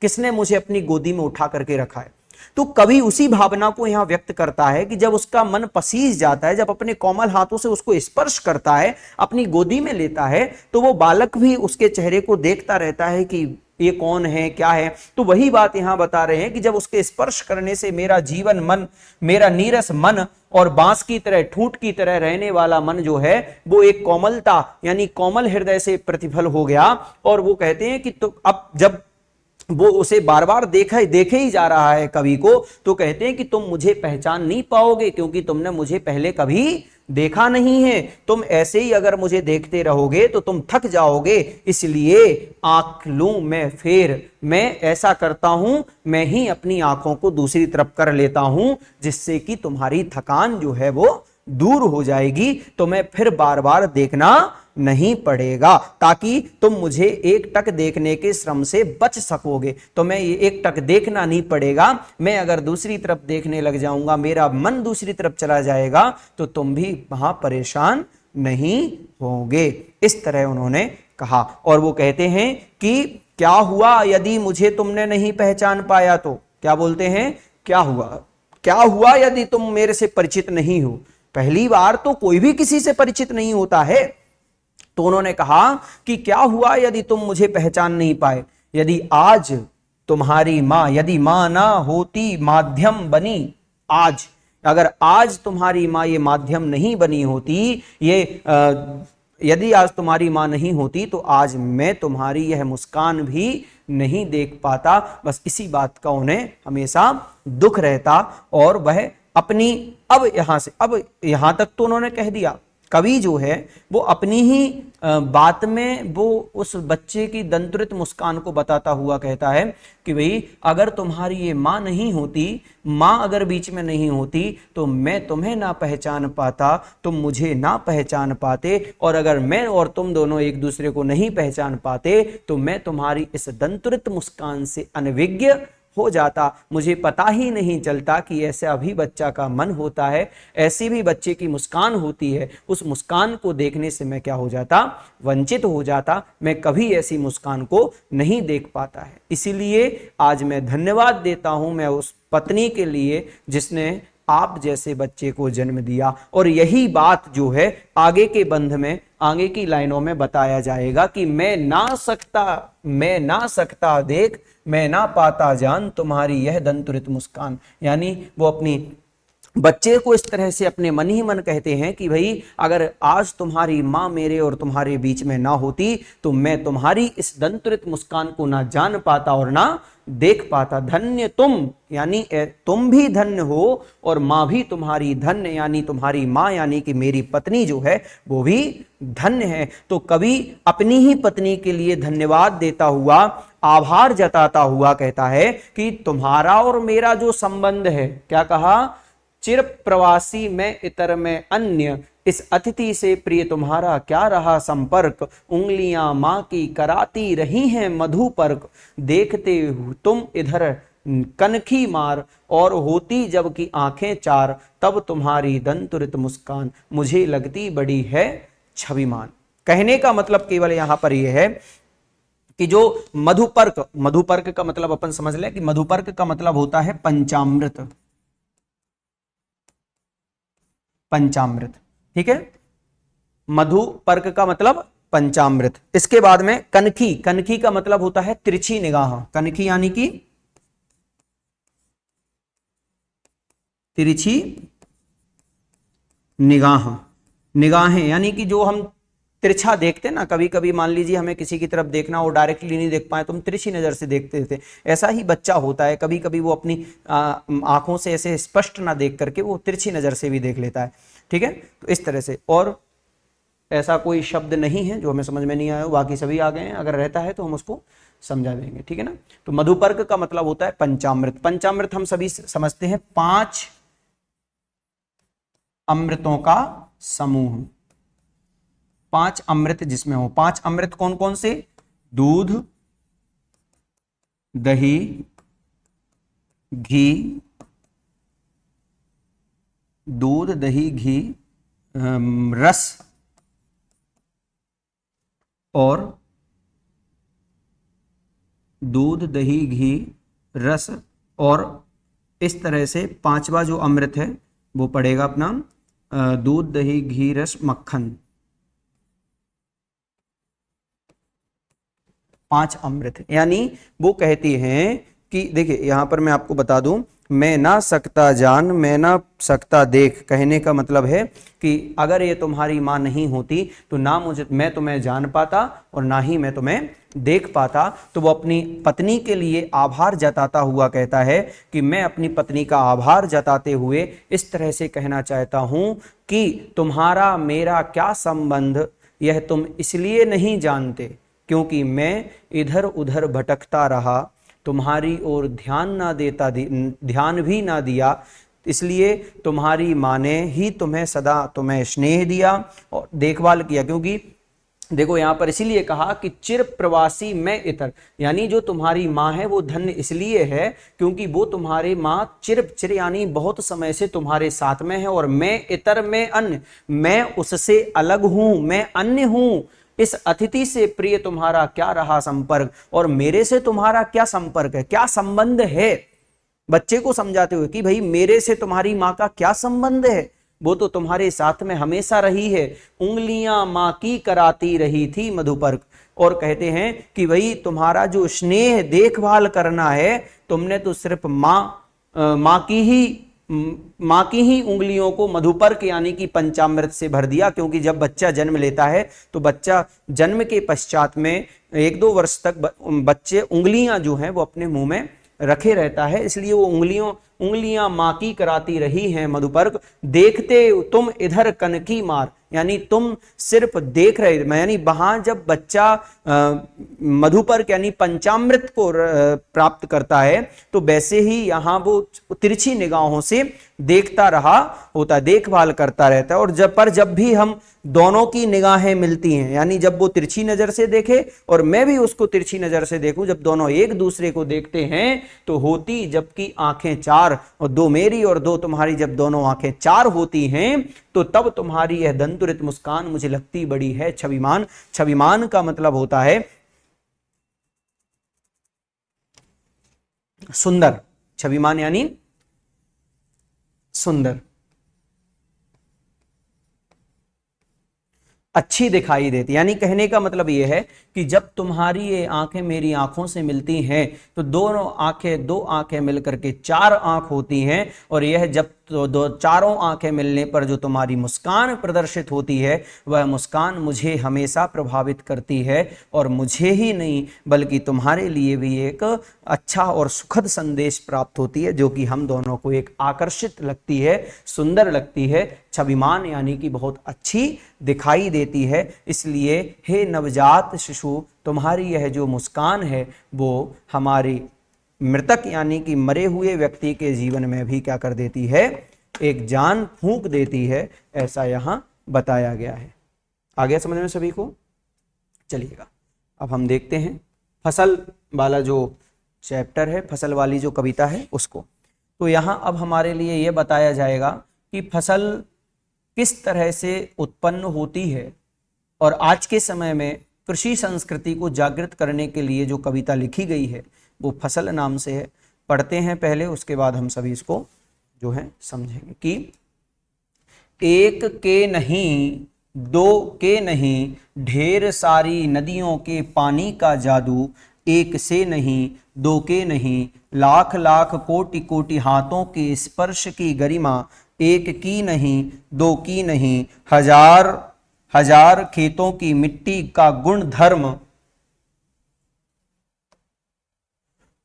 किसने मुझे अपनी गोदी में उठा करके रखा है। तो कवि उसी भावना को यहां व्यक्त करता है कि जब उसका मन पसीज जाता है, जब अपने कोमल हाथों से उसको स्पर्श करता है, अपनी गोदी में लेता है, तो वो बालक भी उसके चेहरे को देखता रहता है कि ये कौन है, क्या है। तो वही बात यहां बता रहे हैं कि जब उसके स्पर्श करने से मेरा जीवन मन, मेरा नीरस मन और बांस की तरह, ठूंठ की तरह रहने वाला मन जो है वो एक कोमलता यानी कोमल हृदय से प्रतिफल हो गया। और वो कहते हैं कि तो अब जब वो उसे बार बार देखे ही जा रहा है कवि को, तो कहते हैं कि तुम मुझे पहचान नहीं पाओगे क्योंकि तुमने मुझे पहले कभी देखा नहीं है। तुम ऐसे ही अगर मुझे देखते रहोगे तो तुम थक जाओगे, इसलिए आंख लूं मैं फेर, मैं ऐसा करता हूं, मैं ही अपनी आंखों को दूसरी तरफ कर लेता हूं, जिससे कि तुम्हारी थकान जो है वो दूर हो जाएगी, तो मैं फिर बार बार देखना नहीं पड़ेगा, ताकि तुम मुझे एक टक देखने के श्रम से बच सकोगे। तो मैं ये एक टक देखना नहीं पड़ेगा, मैं अगर दूसरी तरफ देखने लग जाऊंगा, मेरा मन दूसरी तरफ चला जाएगा, तो तुम भी वहां परेशान नहीं होगे। इस तरह उन्होंने कहा। और वो कहते हैं कि क्या हुआ यदि मुझे तुमने नहीं पहचान पाया तो? क्या बोलते हैं? क्या हुआ यदि तुम मेरे से परिचित नहीं हो? पहली बार तो कोई भी किसी से परिचित नहीं होता है। तो उन्होंने कहा कि क्या हुआ यदि तुम मुझे पहचान नहीं पाए? यदि आज तुम्हारी मां, यदि मां ना होती माध्यम बनी, आज अगर आज तुम्हारी मां ये माध्यम नहीं बनी होती, यदि आज तुम्हारी मां नहीं होती तो आज मैं तुम्हारी यह मुस्कान भी नहीं देख पाता। बस इसी बात का उन्हें हमेशा दुख रहता। और वह अपनी, अब यहां तक तो उन्होंने कह दिया। कवि जो है वो अपनी ही बात में वो उस बच्चे की दंतुरित मुस्कान को बताता हुआ कहता है कि भाई अगर तुम्हारी ये माँ नहीं होती, माँ अगर बीच में नहीं होती, तो मैं तुम्हें ना पहचान पाता, तुम मुझे ना पहचान पाते, और अगर मैं और तुम दोनों एक दूसरे को नहीं पहचान पाते तो मैं तुम्हारी इस दंतुरित मुस्कान से अनभिज्ञ हो जाता। मुझे पता ही नहीं चलता कि ऐसा भी बच्चा का मन होता है, ऐसी भी बच्चे की मुस्कान होती है। उस मुस्कान को देखने से मैं क्या हो जाता? वंचित हो जाता। मैं कभी ऐसी मुस्कान को नहीं देख पाता है। इसीलिए आज मैं धन्यवाद देता हूं मैं उस पत्नी के लिए जिसने आप जैसे बच्चे को जन्म दिया। और यही बात जो है आगे के बंध में, आगे की लाइनों में बताया जाएगा कि मैं ना सकता देख, मैं ना पाता जान तुम्हारी यह दंतुरित मुस्कान। यानी वो अपनी बच्चे को इस तरह से अपने मन ही मन कहते हैं कि भाई अगर आज तुम्हारी माँ मेरे और तुम्हारे बीच में ना होती तो मैं तुम्हारी इस दंतुरित मुस्कान को ना जान पाता और ना देख पाता। धन्य तुम, यानी तुम भी धन्य हो, और माँ भी तुम्हारी धन्य, यानी तुम्हारी माँ यानी कि मेरी पत्नी जो है वो भी धन्य है। तो कवि अपनी ही पत्नी के लिए धन्यवाद देता हुआ, आभार जताता हुआ कहता है कि तुम्हारा और मेरा जो संबंध है, क्या कहा? चिर प्रवासी मैं इतर में अन्य, इस अतिथि से प्रिय तुम्हारा क्या रहा संपर्क, उंगलियां मां की कराती रही हैं मधुपर्क, देखते तुम इधर कनखी मार, और होती जबकि आंखें चार, तब तुम्हारी दंतुरित मुस्कान मुझे लगती बड़ी है छविमान। कहने का मतलब केवल यहां पर यह है कि जो मधुपर्क का मतलब अपन समझ लें कि मधुपर्क का मतलब होता है पंचामृत। पंचामृत। ठीक है, मधुपर्क का मतलब पंचामृत। इसके बाद में कनखी, कनखी का मतलब होता है तिरछी निगाह। कनखी यानी कि तिरछी निगाह, निगाहें यानी कि जो हम तिरछा देखते हैं ना, कभी कभी मान लीजिए हमें किसी की तरफ देखना हो, डायरेक्टली नहीं देख पाए तो हम तिरछी नजर से देखते थे। ऐसा ही बच्चा होता है, कभी कभी वो अपनी आंखों से ऐसे स्पष्ट ना देख करके वो तिरछी नजर से भी देख लेता है। ठीक है, तो इस तरह से। और ऐसा कोई शब्द नहीं है जो हमें समझ में नहीं आया, बाकी सभी आ गए हैं। अगर रहता है तो हम उसको समझा देंगे। ठीक है ना। तो मधुपर्क का मतलब होता है पंचामृत। पंचामृत हम सभी समझते हैं 5 अमृतों का समूह। 5 अमृत जिसमें हो। 5 अमृत कौन कौन से? दूध, दही, घी, दूध, दही, घी, रस और दूध, दही, घी, रस और इस तरह से 5वां जो अमृत है वो पड़ेगा अपना दूध, दही, घी, रस, मक्खन। 5 अमृत। यानी वो कहती हैं कि देखिए यहां पर मैं आपको बता दूं, मैं ना सकता जान मैं ना सकता देख, कहने का मतलब है कि अगर ये तुम्हारी मां नहीं होती तो ना मैं तुम्हें जान पाता और ना ही मैं तुम्हें देख पाता। तो वो अपनी पत्नी के लिए आभार जताता हुआ कहता है कि मैं अपनी पत्नी का आभार जताते हुए इस तरह से कहना चाहता हूं कि तुम्हारा मेरा क्या संबंध यह तुम इसलिए नहीं जानते क्योंकि मैं इधर उधर भटकता रहा, तुम्हारी ओर ध्यान भी ना दिया, इसलिए तुम्हारी माँ ने ही तुम्हें स्नेह दिया और देखभाल किया। क्योंकि देखो यहां पर इसीलिए कहा कि चिर प्रवासी मैं इतर, यानी जो तुम्हारी माँ है वो धन्य इसलिए है क्योंकि वो तुम्हारी माँ चिर यानी बहुत समय से तुम्हारे साथ में है, और मैं इतर में अन्य, मैं उससे अलग हूं, मैं अन्य हूं। इस अतिथि से प्रिय तुम्हारा क्या रहा संपर्क, और मेरे से तुम्हारा क्या संपर्क है, क्या संबंध है। बच्चे को समझाते हुए कि भाई मेरे से तुम्हारी माँ का क्या संबंध है, वो तो तुम्हारे साथ में हमेशा रही है, उंगलियां माँ की कराती रही थी मधुपर्क। और कहते हैं कि भाई तुम्हारा जो स्नेह देखभाल करना है, तुमने तो सिर्फ माँ की ही उंगलियों को मधुपर्क यानी कि पंचामृत से भर दिया। क्योंकि जब बच्चा जन्म लेता है तो बच्चा जन्म के पश्चात में 1-2 वर्ष तक बच्चे उंगलियां जो हैं वो अपने मुंह में रखे रहता है, इसलिए वो उंगलियां माँ की कराती रही हैं मधुपर्क। देखते तुम इधर कनकी मार, यानी तुम सिर्फ देख रहे, यानी वहां जब बच्चा मधुपर्क यानी पंचामृत को प्राप्त करता है तो वैसे ही यहां वो तिरछी निगाहों से देखता रहा होता, देखभाल करता रहता है। और जब भी हम दोनों की निगाहें मिलती हैं, यानी जब वो तिरछी नजर से देखे और मैं भी उसको तिरछी नजर से देखूं, जब दोनों एक दूसरे को देखते हैं तो होती जबकि आंखें 4 और 2 मेरी और 2 तुम्हारी, जब दोनों आंखें 4 होती हैं तो तब तुम्हारी यह दंतुरित मुस्कान मुझे लगती बड़ी है छविमान। छविमान का मतलब होता है सुंदर, छविमान यानी सुंदर, अच्छी दिखाई देती। यानी कहने का मतलब यह है कि जब तुम्हारी ये आंखें मेरी आंखों से मिलती हैं तो दोनों आंखें, 2 आंखें मिलकर के 4 आंख होती हैं, और यह जब तो चारों आंखें मिलने पर जो तुम्हारी मुस्कान प्रदर्शित होती है वह मुस्कान मुझे हमेशा प्रभावित करती है, और मुझे ही नहीं बल्कि तुम्हारे लिए भी एक अच्छा और सुखद संदेश प्राप्त होती है, जो कि हम दोनों को एक आकर्षित लगती है, सुंदर लगती है। छविमान यानी कि बहुत अच्छी दिखाई देती है। इसलिए हे नवजात शिशु, तुम्हारी यह जो मुस्कान है वो हमारी मृतक यानी कि मरे हुए व्यक्ति के जीवन में भी क्या कर देती है, एक जान फूंक देती है, ऐसा यहां बताया गया है। आ गया समझ में सभी को? चलिएगा अब हम देखते हैं फसल वाला जो चैप्टर है, फसल वाली जो कविता है उसको। तो यहां अब हमारे लिए यह बताया जाएगा कि फसल किस तरह से उत्पन्न होती है, और आज के समय में कृषि संस्कृति को जागृत करने के लिए जो कविता लिखी गई है वो फसल नाम से है। पढ़ते हैं पहले, उसके बाद हम सभी इसको जो है समझेंगे कि एक के नहीं, दो के नहीं, ढेर सारी नदियों के पानी का जादू, एक से नहीं, दो के नहीं, लाख लाख कोटि कोटि हाथों के स्पर्श की गरिमा, एक की नहीं, दो की नहीं, हजार हजार खेतों की मिट्टी का गुण धर्म।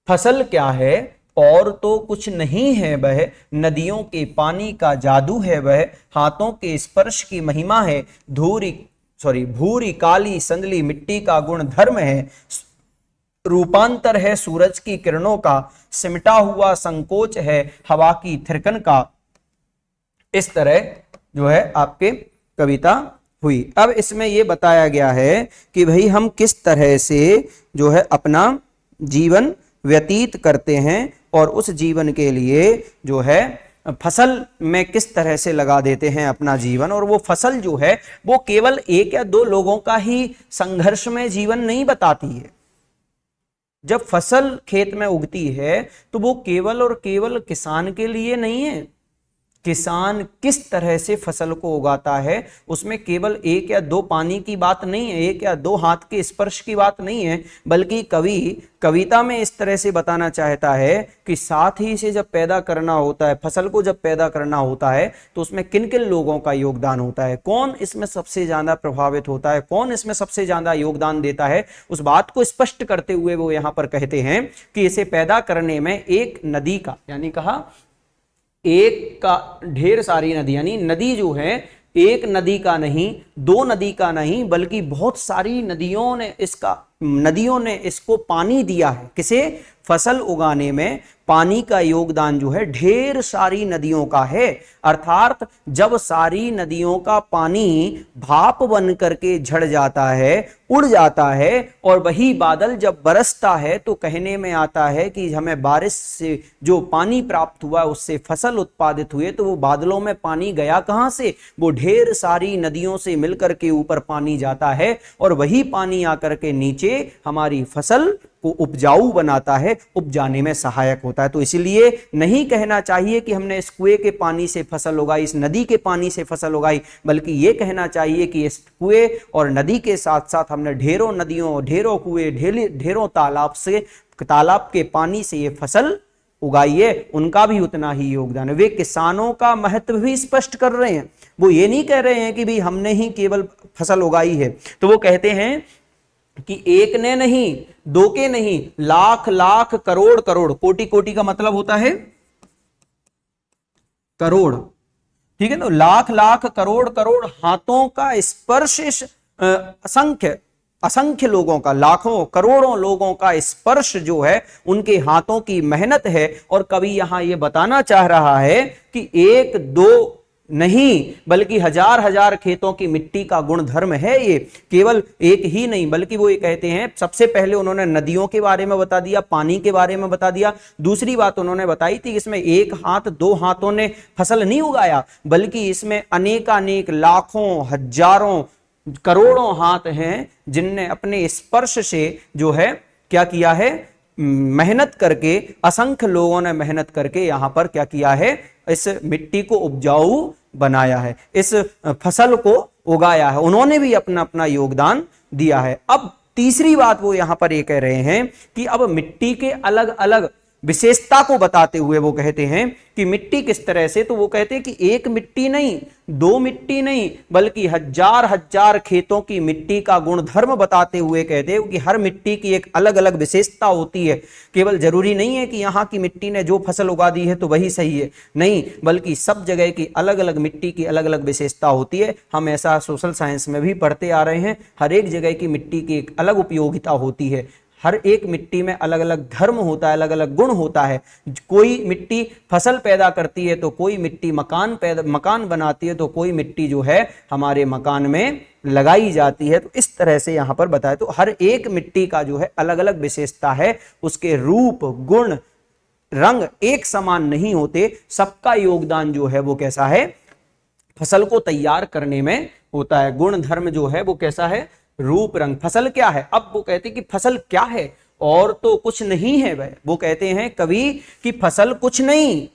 फसल क्या है? और तो कुछ नहीं है वह, नदियों के पानी का जादू है वह, हाथों के स्पर्श की महिमा है, भूरी काली संदली मिट्टी का गुण धर्म है, रूपांतर है सूरज की किरणों का, सिमटा हुआ संकोच है हवा की थिरकन का। इस तरह जो है आपके कविता हुई। अब इसमें यह बताया गया है कि भाई हम किस तरह से जो है अपना जीवन व्यतीत करते हैं और उस जीवन के लिए जो है फसल में किस तरह से लगा देते हैं अपना जीवन। और वो फसल जो है वो केवल एक या दो लोगों का ही संघर्ष में जीवन नहीं बताती है। जब फसल खेत में उगती है तो वो केवल और केवल किसान के लिए नहीं है। किसान किस तरह से फसल को उगाता है उसमें केवल एक या दो पानी की बात नहीं है, एक या दो हाथ के स्पर्श की बात नहीं है, बल्कि कवि कविता में इस तरह से बताना चाहता है कि साथ ही से जब पैदा करना होता है, फसल को जब पैदा करना होता है तो उसमें किन किन लोगों का योगदान होता है, कौन इसमें सबसे ज्यादा प्रभावित होता है, कौन इसमें सबसे ज्यादा योगदान देता है, उस बात को स्पष्ट करते हुए वो यहां पर कहते हैं कि इसे पैदा करने में एक नदी का, यानी कहा एक का ढेर सारी नदी, यानी नदी जो है एक नदी का नहीं, दो नदी का नहीं, बल्कि बहुत सारी नदियों ने इसको पानी दिया है। किसे? फसल उगाने में पानी का योगदान जो है ढेर सारी नदियों का है। अर्थात जब सारी नदियों का पानी भाप बन करके झड़ जाता है, उड़ जाता है, और वही बादल जब बरसता है तो कहने में आता है कि हमें बारिश से जो पानी प्राप्त हुआ उससे फसल उत्पादित हुए, तो वो बादलों में पानी गया कहां से? वो ढेर सारी नदियों से मिलकर के ऊपर पानी जाता है और वही पानी आकर के नीचे हमारी फसल को उपजाऊ बनाता है, उपजाने में सहायक होता है। तो इसलिए नहीं कहना चाहिए कि हमने इस कुएं के पानी से फसल उगाई, इस नदी के पानी से फसल उगाई, बल्कि यह कहना चाहिए कि इस कुएं और नदी के साथ साथ हमने ढेरों नदियों, ढेरों कुएं, ढेरों तालाब के पानी से ये फसल उगाई है, उनका भी उतना ही योगदान है। वे किसानों का महत्व भी स्पष्ट कर रहे हैं। वो ये नहीं कह रहे हैं कि भाई हमने ही केवल फसल उगाई है, तो वो कहते हैं कि एक ने नहीं, दो के नहीं, लाख लाख करोड़ करोड़, कोटि कोटि का मतलब होता है करोड़, ठीक है ना, लाख लाख करोड़ करोड़ हाथों का स्पर्श, असंख्य लोगों का, लाखों करोड़ों लोगों का स्पर्श जो है उनके हाथों की मेहनत है। और कवि यहां यह बताना चाह रहा है कि एक दो नहीं बल्कि हजार हजार खेतों की मिट्टी का गुण धर्म है। ये केवल एक ही नहीं, बल्कि वो ये कहते हैं, सबसे पहले उन्होंने नदियों के बारे में बता दिया, पानी के बारे में बता दिया। दूसरी बात उन्होंने बताई थी इसमें एक हाथ दो हाथों ने फसल नहीं उगाया, बल्कि इसमें अनेकानेक लाखों हजारों करोड़ों हाथ हैं जिनने अपने स्पर्श से जो है क्या किया है, मेहनत करके, असंख्य लोगों ने मेहनत करके यहां पर क्या किया है, इस मिट्टी को उपजाऊ बनाया है, इस फसल को उगाया है। उन्होंने भी अपना अपना योगदान दिया है। अब तीसरी बात वो यहां पर ये कह रहे हैं कि अब मिट्टी के अलग अलग विशेषता को बताते हुए वो कहते हैं कि मिट्टी किस तरह से, तो वो कहते हैं कि एक मिट्टी नहीं, दो मिट्टी नहीं, बल्कि हजार हजार खेतों की मिट्टी का गुण धर्म बताते हुए कहते हैं कि हर मिट्टी की एक अलग अलग विशेषता होती है। केवल जरूरी नहीं है कि यहाँ की मिट्टी ने जो फसल उगा दी है तो वही सही है, नहीं, बल्कि सब जगह की अलग अलग मिट्टी की अलग अलग विशेषता होती है। हम ऐसा सोशल साइंस में भी पढ़ते आ रहे हैं। हर एक जगह की मिट्टी की एक अलग उपयोगिता होती है, हर एक मिट्टी में अलग अलग धर्म होता है, अलग अलग गुण होता है। कोई मिट्टी फसल पैदा करती है तो कोई मिट्टी मकान बनाती है, तो कोई मिट्टी जो है हमारे मकान में लगाई जाती है। तो इस तरह से यहां पर बताया, तो हर एक मिट्टी का जो है अलग अलग विशेषता है, उसके रूप गुण रंग एक समान नहीं होते, सबका योगदान जो है वो कैसा है, फसल को तैयार करने में होता है। गुण धर्म जो है वो कैसा है, रूप रंग। फसल क्या है? अब वो कहते हैं कि फसल क्या है, और तो कुछ नहीं है। वह वो कहते हैं कवि कि फसल कुछ नहीं,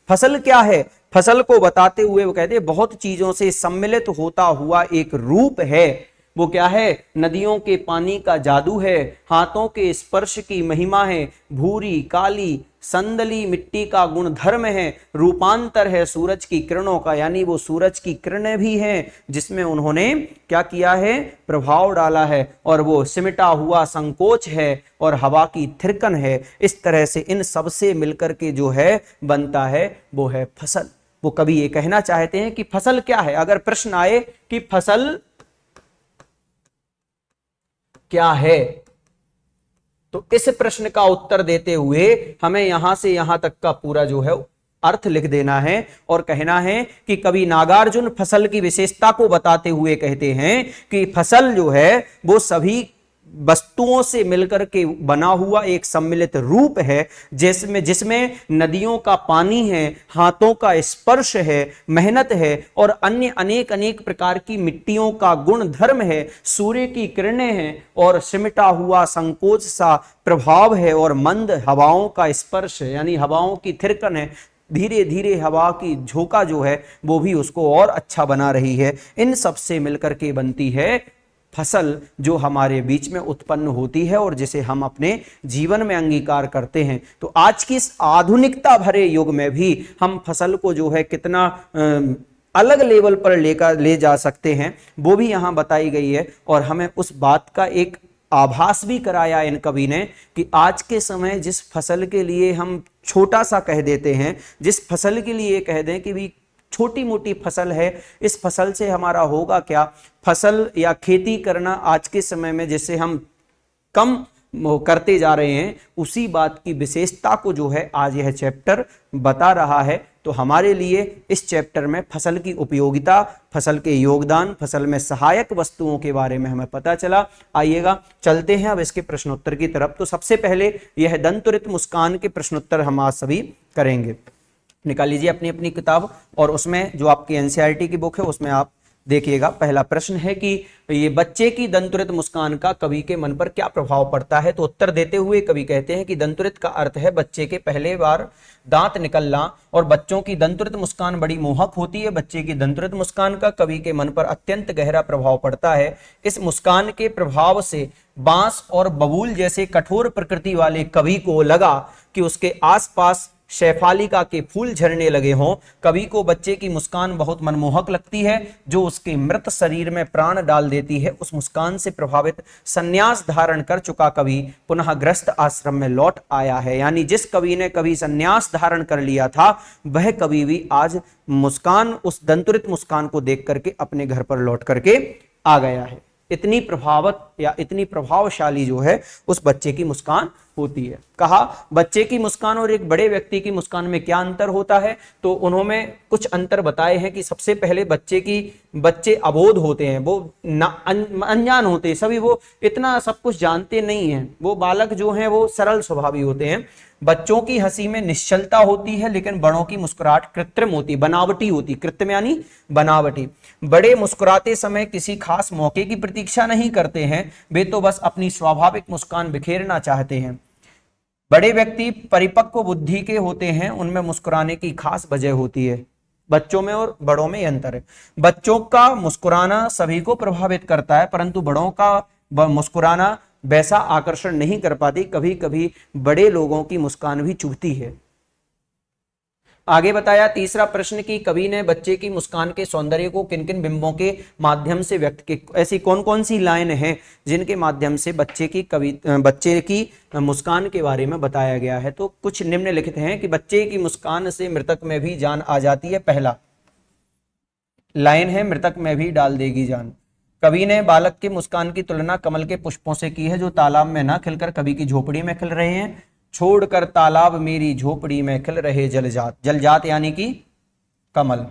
फसल क्या है, फसल को बताते हुए वो कहते हैं बहुत चीजों से सम्मिलित होता हुआ एक रूप है। वो क्या है? नदियों के पानी का जादू है, हाथों के स्पर्श की महिमा है, भूरी काली संदली मिट्टी का गुण धर्म है, रूपांतर है सूरज की किरणों का, यानी वो सूरज की किरणें भी हैं जिसमें उन्होंने क्या किया है? प्रभाव डाला है, और वो सिमटा हुआ संकोच है और हवा की थिरकन है। इस तरह से इन सब से मिलकर के जो है बनता है वो है फसल। वो कवि ये कहना चाहते हैं कि फसल क्या है। अगर प्रश्न आए कि फसल क्या है, तो इस प्रश्न का उत्तर देते हुए हमें यहां से यहां तक का पूरा जो है अर्थ लिख देना है और कहना है कि कवि नागार्जुन फसल की विशेषता को बताते हुए कहते हैं कि फसल जो है वो सभी वस्तुओं से मिलकर के बना हुआ एक सम्मिलित रूप है, जिसमें नदियों का पानी है, हाथों का स्पर्श है, मेहनत है और अन्य अनेक अनेक प्रकार की मिट्टियों का गुण धर्म है, सूर्य की किरणें हैं और सिमटा हुआ संकोच सा प्रभाव है और मंद हवाओं का स्पर्श है, यानी हवाओं की थिरकन है। धीरे धीरे हवा की झोंका जो है वो भी उसको और अच्छा बना रही है। इन सब से मिलकर के बनती है फसल, जो हमारे बीच में उत्पन्न होती है और जिसे हम अपने जीवन में अंगीकार करते हैं। तो आज की इस आधुनिकता भरे युग में भी हम फसल को जो है कितना अलग लेवल पर ले जा सकते हैं वो भी यहाँ बताई गई है। और हमें उस बात का एक आभास भी कराया इन कवि ने कि आज के समय जिस फसल के लिए हम छोटा सा कह देते हैं, जिस फसल के लिए कह दें कि भी छोटी मोटी फसल है, इस फसल से हमारा होगा क्या? फसल या खेती करना आज के समय में जैसे हम कम करते जा रहे हैं, उसी बात की विशेषता को जो है आज यह चैप्टर बता रहा है। तो हमारे लिए इस चैप्टर में फसल की उपयोगिता, फसल के योगदान, फसल में सहायक वस्तुओं के बारे में हमें पता चला। आइएगा चलते हैं अब इसके प्रश्नोत्तर की तरफ। तो सबसे पहले यह दंतुरित मुस्कान के प्रश्नोत्तर हम आज सभी करेंगे। निकाल लीजिए अपनी अपनी किताब और उसमें जो आपकी एनसीईआरटी की बुक है उसमें आप देखिएगा। पहला प्रश्न है कि ये बच्चे की दंतुरित मुस्कान का कवि के मन पर क्या प्रभाव पड़ता है। तो उत्तर देते हुए कवि कहते हैं कि दंतुरित का अर्थ है बच्चे के पहले बार दांत निकलना, और बच्चों की दंतुरित मुस्कान बड़ी मोहक होती है। बच्चे की दंतुरित मुस्कान का कवि के मन पर अत्यंत गहरा प्रभाव पड़ता है। इस मुस्कान के प्रभाव से बांस और बबूल जैसे कठोर प्रकृति वाले कवि को लगा कि उसके आसपास शेफालिका के फूल झरने लगे हों। कवि को बच्चे की मुस्कान बहुत मनमोहक लगती है, जो उसके मृत शरीर में प्राण डाल देती है। उस मुस्कान से प्रभावित संन्यास धारण कर चुका कवि पुनः ग्रस्त आश्रम में लौट आया है। यानी जिस कवि ने कभी संन्यास धारण कर लिया था, वह कवि भी आज मुस्कान, उस दंतुरित मुस्कान को देख करके अपने घर पर लौट करके आ गया है। इतनी प्रभावत या इतनी प्रभावशाली जो है उस बच्चे की मुस्कान होती है। कहा बच्चे की मुस्कान और एक बड़े व्यक्ति की मुस्कान में क्या अंतर होता है। तो उन्होंने कुछ अंतर बताए हैं कि सबसे पहले बच्चे अबोध होते हैं, वो अनजान होते हैं, सभी वो इतना सब कुछ जानते नहीं हैं। वो बालक जो हैं वो सरल स्वभावी होते हैं। बच्चों की हंसी में निश्चलता होती है, लेकिन बड़ों की मुस्कुराहट कृत्रिम होती, बनावटी होती। कृत्रिम यानी बनावटी। बड़े मुस्कुराते समय किसी खास मौके की प्रतीक्षा नहीं करते हैं, वे तो बस अपनी स्वाभाविक मुस्कान बिखेरना चाहते हैं। बड़े व्यक्ति परिपक्व बुद्धि के होते हैं, उनमें मुस्कुराने की खास वजह होती है। बच्चों में और बड़ों में अंतर है। बच्चों का मुस्कुराना सभी को प्रभावित करता है, परंतु बड़ों का मुस्कुराना वैसा आकर्षण नहीं कर पाती। कभी कभी बड़े लोगों की मुस्कान भी चुभती है। आगे बताया तीसरा प्रश्न की कवि ने बच्चे की मुस्कान के सौंदर्य को किन किन बिंबों के माध्यम से व्यक्त किया। ऐसी कौन कौन सी लाइन है जिनके माध्यम से बच्चे की मुस्कान के बारे में बताया गया है। तो कुछ निम्नलिखित हैं कि बच्चे की मुस्कान से मृतक में भी जान आ जाती है। पहला लाइन है मृतक में भी डाल देगी जान। कवि ने बालक के मुस्कान की तुलना कमल के पुष्पों से की है, जो तालाब में ना खिलकर कवि की झोपड़ी में खिल रहे हैं। छोड़कर तालाब मेरी झोपड़ी में खिल रहे जलजात। जलजात यानी कि कमल।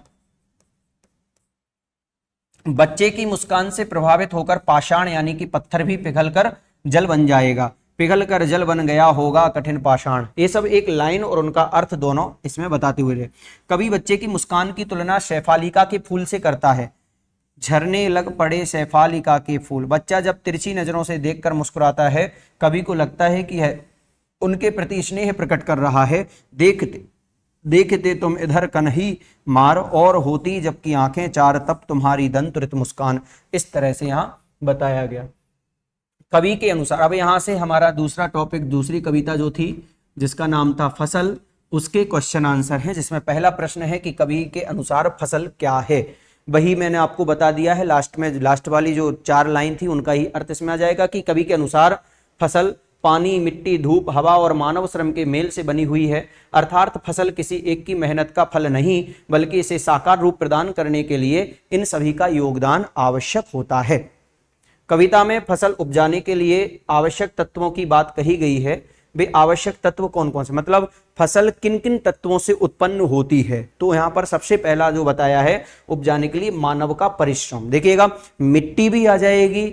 बच्चे की मुस्कान से प्रभावित होकर पाषाण यानी कि पत्थर भी पिघलकर जल बन जाएगा। पिघलकर जल बन गया होगा कठिन पाषाण। ये सब एक लाइन और उनका अर्थ दोनों इसमें बताते हुए रहे। कवि बच्चे की मुस्कान की तुलना शेफालिका के फूल से करता है। झरने लग पड़े शेफालिका के फूल। बच्चा जब तिरछी नजरों से देखकर मुस्कुराता है, कवि को लगता है कि उनके प्रति स्नेह प्रकट कर रहा है। देखते तुम इधर कन्ही मार, और होती जबकि आंखें चार तब तुम्हारी दंत त्वरित मुस्कान। इस तरह से यहाँ बताया गया कवि के अनुसार। अब यहाँ से हमारा दूसरा टॉपिक, दूसरी कविता जो थी जिसका नाम था फसल, उसके क्वेश्चन आंसर हैं, जिसमें पहला प्रश्न है कि कवि के अनुसार फसल क्या है। वही मैंने आपको बता दिया है लास्ट में, लास्ट वाली जो 4 लाइन थी उनका ही अर्थ इसमें आ जाएगा कि कवि के अनुसार फसल पानी, मिट्टी, धूप, हवा और मानव श्रम के मेल से बनी हुई है। अर्थात फसल किसी एक की मेहनत का फल नहीं, बल्कि इसे साकार रूप प्रदान करने के लिए इन सभी का योगदान आवश्यक होता है। कविता में फसल उपजाने के लिए आवश्यक तत्वों की बात कही गई है। वे आवश्यक तत्व कौन कौन से, मतलब फसल किन किन तत्वों से उत्पन्न होती है। तो यहाँ पर सबसे पहला जो बताया है उपजाने के लिए मानव का परिश्रम। देखिएगा, मिट्टी भी आ जाएगी,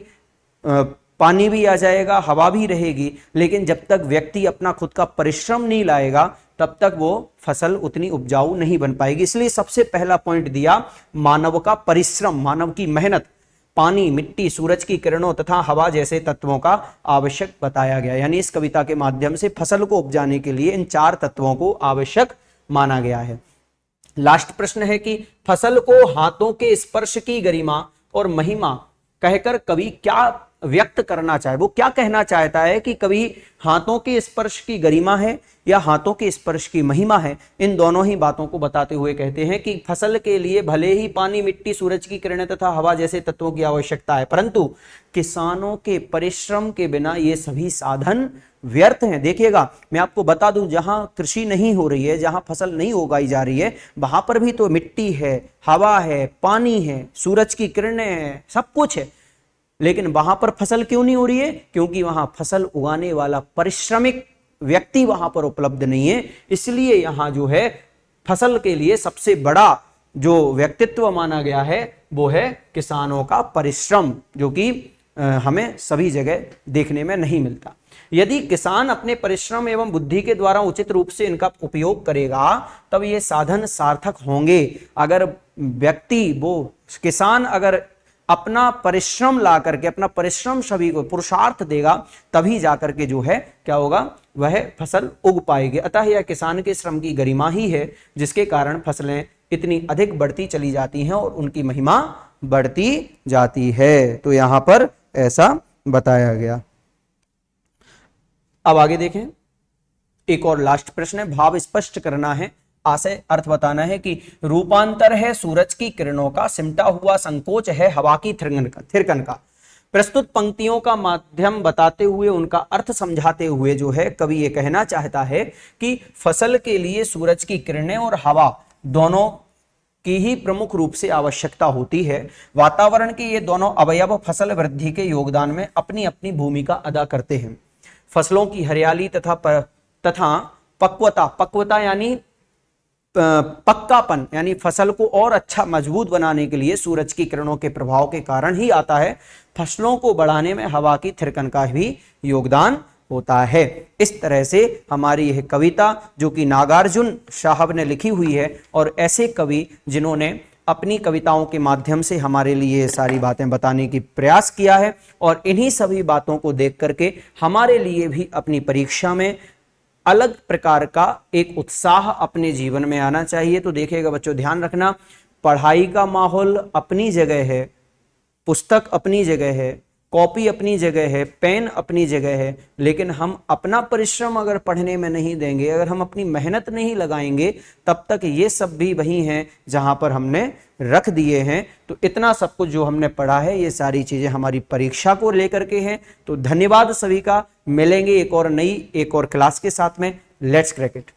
पानी भी आ जाएगा, हवा भी रहेगी, लेकिन जब तक व्यक्ति अपना खुद का परिश्रम नहीं लाएगा तब तक वो फसल उतनी उपजाऊ नहीं बन पाएगी। इसलिए सबसे पहला पॉइंट दिया मानव का परिश्रम, मानव की मेहनत, पानी, मिट्टी, सूरज की किरणों तथा हवा जैसे तत्वों का आवश्यक बताया गया। यानी इस कविता के माध्यम से फसल को उपजाने के लिए इन 4 तत्वों को आवश्यक माना गया है। लास्ट प्रश्न है कि फसल को हाथों के स्पर्श की गरिमा और महिमा कहकर कवि क्या व्यक्त करना चाहे, वो क्या कहना चाहता है कि कवि हाथों के स्पर्श की गरिमा है या हाथों के स्पर्श की महिमा है। इन दोनों ही बातों को बताते हुए कहते हैं कि फसल के लिए भले ही पानी, मिट्टी, सूरज की किरणें तथा हवा जैसे तत्वों की आवश्यकता है, परंतु किसानों के परिश्रम के बिना ये सभी साधन व्यर्थ हैं। देखिएगा, मैं आपको बता दूं, जहां कृषि नहीं हो रही है, जहां फसल नहीं उगाई जा रही है, वहां पर भी तो मिट्टी है, हवा है, पानी है, सूरज की किरणें हैं, सब कुछ है, लेकिन वहां पर फसल क्यों नहीं हो रही है? क्योंकि वहां फसल उगाने वाला परिश्रमिक व्यक्ति वहां पर उपलब्ध नहीं है। इसलिए यहां जो है फसल के लिए सबसे बड़ा जो व्यक्तित्व माना गया है वो है किसानों का परिश्रम, जो कि हमें सभी जगह देखने में नहीं मिलता। यदि किसान अपने परिश्रम एवं बुद्धि के द्वारा उचित रूप से इनका उपयोग करेगा तब ये साधन सार्थक होंगे। अगर व्यक्ति, वो किसान अगर अपना परिश्रम ला करके, अपना परिश्रम सभी को पुरुषार्थ देगा, तभी जाकर के जो है क्या होगा, वह फसल उग पाएगी। अतः यह किसान के श्रम की गरिमा ही है जिसके कारण फसलें इतनी अधिक बढ़ती चली जाती हैं और उनकी महिमा बढ़ती जाती है। तो यहां पर ऐसा बताया गया। अब आगे देखें, एक और लास्ट प्रश्न है, भाव स्पष्ट करना है, आशय अर्थ बताना है कि रूपांतर है सूरज की किरणों का, सिमटा हुआ संकोच है हवा की थिरकन का। प्रस्तुत पंक्तियों का माध्यम बताते हुए, उनका अर्थ समझाते हुए जो है कवि ये कहना चाहता है कि फसल के लिए सूरज की किरणें और हवा दोनों की ही प्रमुख रूप से आवश्यकता होती है। वातावरण के ये दोनों अवयव फसल वृद्धि के योगदान में अपनी अपनी भूमिका अदा करते हैं। फसलों की हरियाली तथा पक्वता यानी पक्कापन, यानी फसल को और अच्छा मजबूत बनाने के लिए सूरज की किरणों के प्रभाव के कारण ही आता है। फसलों को बढ़ाने में हवा की थिरकन का भी योगदान होता है। इस तरह से हमारी यह कविता, जो कि नागार्जुन साहब ने लिखी हुई है, और ऐसे कवि जिन्होंने अपनी कविताओं के माध्यम से हमारे लिए सारी बातें बताने की प्रयास किया है, और इन्हीं सभी बातों को देख करके हमारे लिए भी अपनी परीक्षा में अलग प्रकार का एक उत्साह अपने जीवन में आना चाहिए। तो देखिएगा बच्चों, ध्यान रखना, पढ़ाई का माहौल अपनी जगह है, पुस्तक अपनी जगह है, कॉपी अपनी जगह है, पेन अपनी जगह है, लेकिन हम अपना परिश्रम अगर पढ़ने में नहीं देंगे, अगर हम अपनी मेहनत नहीं लगाएंगे, तब तक ये सब भी वही हैं जहां पर हमने रख दिए हैं। तो इतना सब कुछ जो हमने पढ़ा है, ये सारी चीजें हमारी परीक्षा को लेकर के हैं। तो धन्यवाद सभी का। मिलेंगे एक और क्लास के साथ में। Let's crack it.